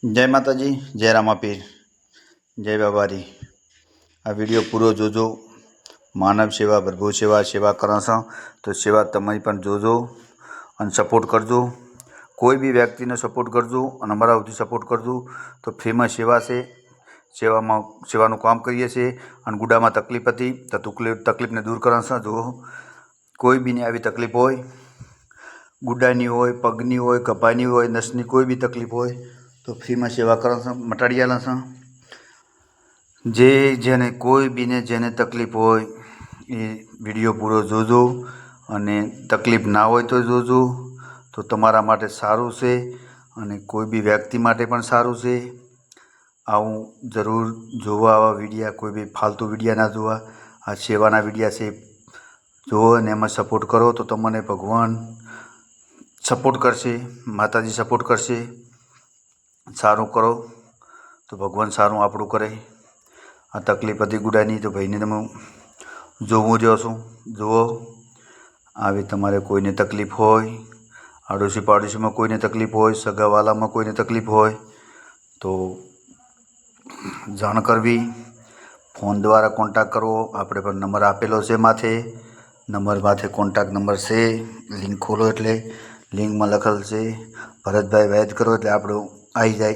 जय माता जी, जय रामापीर, जय बाबारी। आ विडियो पूरो जोजो। मानव सेवा प्रभु सेवा सेवा करो तो सेवा तमे पण जोजो और सपोर्ट करजो। कोई भी व्यक्ति ने सपोर्ट करजो और अमरा सुधी सपोर्ट करजो। तो फ्री में सेवा से सेवा काम करिए छे। और गुडा में तकलीफ थी तो तकलीफ ने दूर करा जो कोई भी ने आवी तकलीफ हो, गुड्डानी हो, पगनी हो, कपानी हो, नसनी कोई भी तकलीफ हो तो फ्री में सेवा करा मटाड़ी आला छा। जेने कोई भी ने जेने तकलीफ हो ये विडियो पूरो जोजो अने तकलीफ ना हो तो जोजो तो तमारा माटे सारू छे अने कोई भी व्यक्ति माटे पण सारू छे। आऊँ जरूर जोवा आवा विडिया, कोई भी फालतू विडिया ना जोवा। आ सेवाना विडिया से जो ने एम सपोर्ट करो तो तमने भगवान सपोर्ट करशे, माताजी सपोर्ट करशे। सारू करो तो भगवान सारू आपणुं करे। आ तकलीफ थी गुडानी तो भाई ने तमे जोवुं जो छो जुओ। आवी तमारे कोईने तकलीफ होय, आड़ोशी पाड़ोशी में कोईने तकलीफ होय, सगावाला में कोईने तकलीफ होय तो जाण करवी। फोन द्वारा कॉन्टेक्ट करो। आपणे पर नंबर आपेलो छे माथे, नंबर माथे कॉन्टेक्ट नंबर छे। लिंक खोलो एटले लिंक में लखेल छे भरतभाई वैद करो एटले आपणो आई जाए।